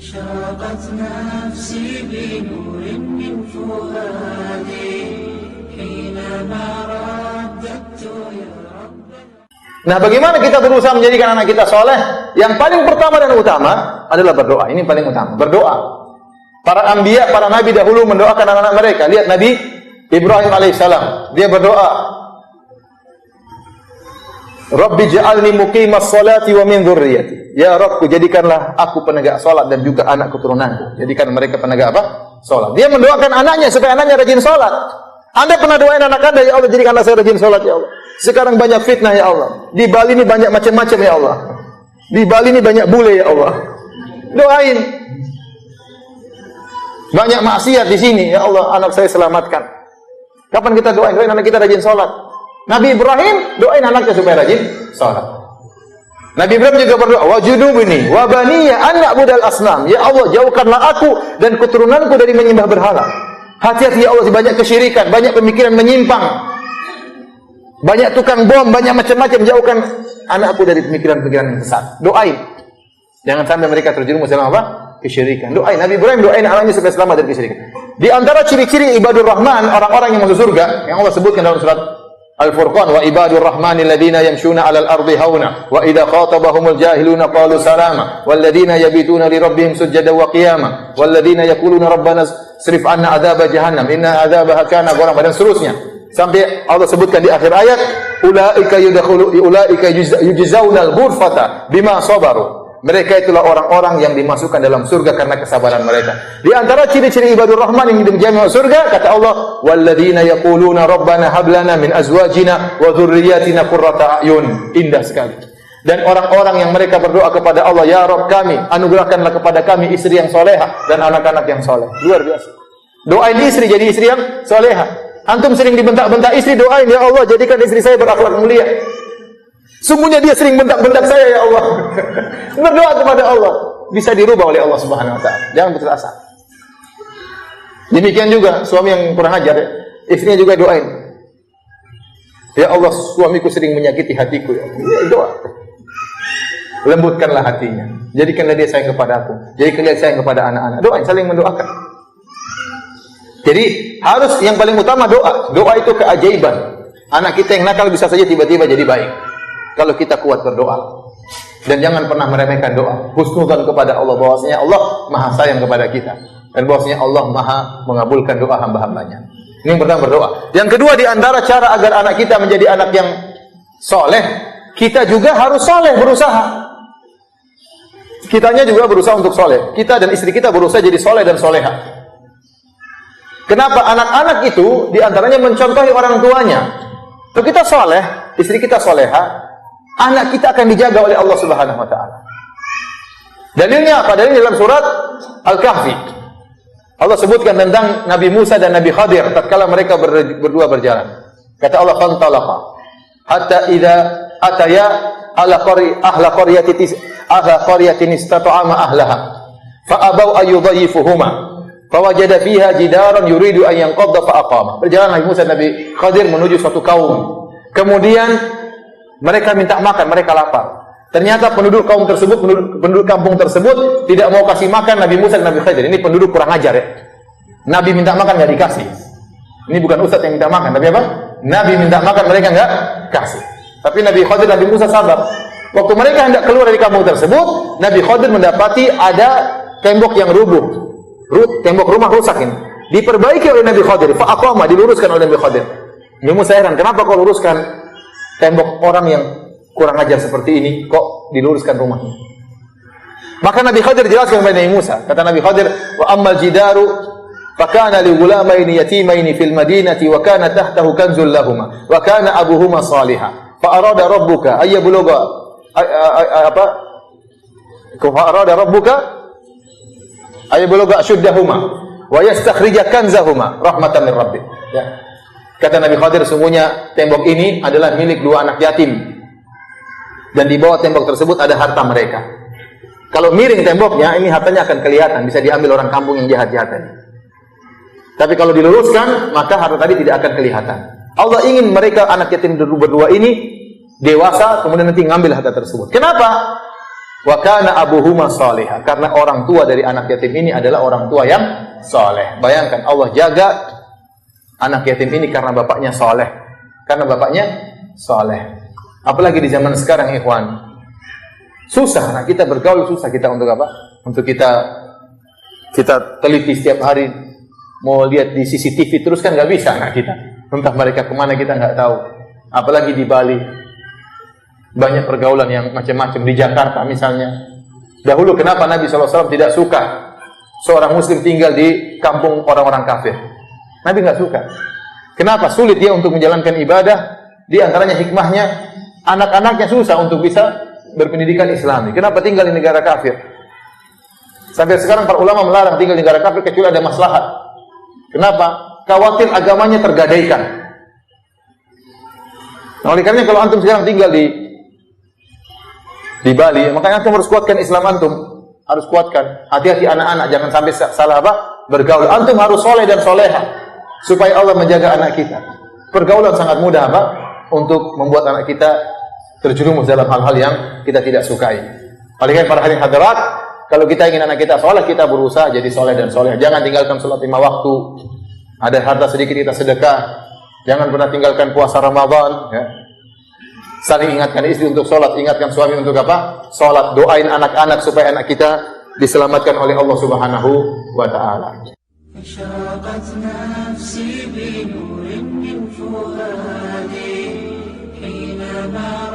أشرقت نفسي بنور من فؤادي حينما رددت يا رب. Nah, bagaimana kita berusaha menjadikan anak kita soleh? Yang paling pertama dan utama adalah berdoa. Ini paling utama, berdoa. Para anbiya, para nabi dahulu mendoakan anak-anak mereka. Lihat Nabi Ibrahim alaihissalam, dia berdoa, Rabbi ja'alni muqimas salati wa min dzurriyyati. Ya Rabbku, jadikanlah aku penegak salat dan juga anak keturunanku. Jadikan mereka penegak apa? Salat. Dia mendoakan anaknya supaya anaknya rajin salat. Anda pernah doain anak Anda, ya Allah jadikanlah saya rajin salat ya Allah. Sekarang banyak fitnah ya Allah. Di Bali ini banyak macam-macam ya Allah. Di Bali ini banyak bule ya Allah. Doain. Banyak maksiat di sini ya Allah, anak saya selamatkan. Kapan kita doain anak kita rajin salat? Nabi Ibrahim doain anaknya supaya rajin salat. Nabi Ibrahim juga berdoa, wajudubni wa baniya an na'budal asnam. Ya Allah, jauhkanlah aku dan keturunanku dari menyembah berhala. Hati-hati ya Allah, banyak kesyirikan, banyak pemikiran menyimpang. Banyak tukang bom, banyak macam-macam. Jauhkan anakku dari pemikiran-pemikiran yang sesat. Doain. Jangan sampai mereka terjerumus dalam apa? Kesyirikan. Doain. Nabi Ibrahim doain anaknya supaya selamat dari kesyirikan. Di antara ciri-ciri ibadur rahman, orang-orang yang masuk surga, yang Allah sebutkan dalam surat Al-Furqan, wa ibadur rahmanil ladina yamshuna 'alal ardi hauna wa idza khatabahumul jahiluna qalu salama wal ladina yabituna li rabbihim sujadan wa qiyama wal ladina yaquluna rabbana srif 'anna adzaba jahannam inna adzabaha kana gharaman, dan seterusnya. Sampai Allah sebutkan di akhir ayat, ulaika yujzaunal ghurfata bima sabaru. Mereka itulah orang-orang yang dimasukkan dalam surga karena kesabaran mereka. Di antara ciri-ciri ibadur rahman yang dijamin surga, kata Allah, walladzina yaquluna rabbana hab lana min azwajina wa dzurriyyatina qurrata a'yun. Indah sekali. Dan orang-orang yang mereka berdoa kepada Allah, ya Rabb kami, anugerahkanlah kepada kami istri yang soleha dan anak-anak yang soleh. Luar biasa. Doain istri jadi istri yang soleha. Antum sering dibentak-bentak istri, doain, ya Allah jadikan istri saya berakhlak mulia. Sungguhnya dia sering bentak-bentak saya ya Allah. Berdoa kepada Allah, bisa dirubah oleh Allah Subhanahu wa taala. Jangan putus asa. Demikian juga suami yang kurang ajar ya. Istrinya juga doain. Ya Allah, suamiku sering menyakiti hatiku ya. Doa. Lembutkanlah hatinya. Jadikanlah dia sayang kepada aku. Jadikanlah dia sayang kepada anak-anak. Doain, saling mendoakan. Jadi harus yang paling utama doa. Doa itu keajaiban. Anak kita yang nakal bisa saja tiba-tiba jadi baik kalau kita kuat berdoa. Dan jangan pernah meremehkan doa. Husnudzan kepada Allah, bahwasanya Allah Maha sayang kepada kita dan bahwasanya Allah Maha mengabulkan doa hamba-hambanya. Ini yang pertama, berdoa. Yang kedua, di antara cara agar anak kita menjadi anak yang soleh, kita juga harus soleh, berusaha. Kitanya juga berusaha untuk soleh. Kita dan istri kita berusaha jadi soleh dan soleha. Kenapa? Anak-anak itu diantaranya mencontohi orang tuanya. Kalau kita soleh, istri kita soleha, anak kita akan dijaga oleh Allah Subhanahu wa taala. Dalilnya apa? Dalilnya dalam surat Al-Kahfi. Allah sebutkan tentang Nabi Musa dan Nabi Khadir tatkala mereka berdua berjalan. Kata Allah, "Fantalaqa hatta idza ataya ahla qaryatin istata'ama ahlaha fa abaw ayyudayyifuhuma fawajada fiha jidaran yuridu an yanqadha fa aqama." Berjalan Nabi Musa dan Nabi Khadir menuju suatu kaum. Kemudian mereka minta makan, mereka lapar. Ternyata penduduk kaum tersebut, penduduk kampung tersebut tidak mau kasih makan Nabi Musa dan Nabi Khadir. Ini penduduk kurang ajar ya. Nabi minta makan nggak dikasih. Ini bukan ustaz yang minta makan, tapi apa? Nabi minta makan, mereka nggak kasih. Tapi Nabi Khadir dan Nabi Musa sabar. Waktu mereka hendak keluar dari kampung tersebut, Nabi Khadir mendapati ada tembok yang rubuh. Tembok rumah rusak ini. Diperbaiki oleh Nabi Khadir. Fa'aqama, diluruskan oleh Nabi Khadir. Nabi Musa heran, kenapa kau luruskan tembok orang yang kurang ajar seperti ini, kok diluruskan rumahnya? Maka Nabi Khadir jelaskan kepada Nabi Musa. Kata Nabi Khadir, wa ammal jidaru fakana li ghulamaini yatimaini fil madinati wa kana tahtahu kanzul lahumā wa kana abuhuma shalihan fa arada rabbuka ay yablugha ashuddahuma wa yastakhrija kanzahuma rahmatan min rabbik. Ya. Kata Nabi Khadir, sungguhnya tembok ini adalah milik dua anak yatim. Dan di bawah tembok tersebut ada harta mereka. Kalau miring temboknya, ini hartanya akan kelihatan. Bisa diambil orang kampung yang jahat-jahat tadi. Tapi kalau diluruskan, maka harta tadi tidak akan kelihatan. Allah ingin mereka, anak yatim berdua ini, dewasa, kemudian nanti ngambil harta tersebut. Kenapa? Wa kana abuhuma salihah. Karena orang tua dari anak yatim ini adalah orang tua yang saleh. Bayangkan Allah jaga anak yatim ini karena bapaknya saleh. Karena bapaknya saleh. Apalagi di zaman sekarang, ikhwan. Susah, nah kita bergaul susah kita untuk apa? Untuk kita teliti setiap hari, mau lihat di CCTV terus kan nggak bisa anak kita. Entah mereka kemana kita nggak tahu. Apalagi di Bali, banyak pergaulan yang macam-macam. Di Jakarta misalnya. Dahulu kenapa Nabi SAW tidak suka seorang Muslim tinggal di kampung orang-orang kafir? Nabi nggak suka. Kenapa? Sulit dia untuk menjalankan ibadah. Di antaranya hikmahnya, anak-anaknya susah untuk bisa berpendidikan Islami. Kenapa tinggal di negara kafir? Sampai sekarang para ulama melarang tinggal di negara kafir kecuali ada maslahat. Kenapa? Khawatir agamanya tergadaikan. Nah, oleh karena kalau antum sekarang tinggal di Bali, makanya antum harus kuatkan Islam antum. Harus kuatkan. Hati-hati anak-anak, jangan sampai salah apa? Bergaul. Antum harus soleh dan soleha supaya Allah menjaga anak kita. Pergaulan sangat mudah apa? Untuk membuat anak kita terjerumus dalam hal-hal yang kita tidak sukai. Oleh karena para hadirin hadirat, kalau kita ingin anak kita soleh, kita berusaha jadi soleh dan soleh. Jangan tinggalkan sholat 5 waktu. Ada harta sedikit kita sedekah. Jangan pernah tinggalkan puasa Ramadan. Ya. Saling ingatkan istri untuk sholat, ingatkan suami untuk apa? Sholat. Doain anak-anak supaya anak kita diselamatkan oleh Allah Subhanahu wa Ta'ala. أشرقت نفسي بنور من فؤادي حينما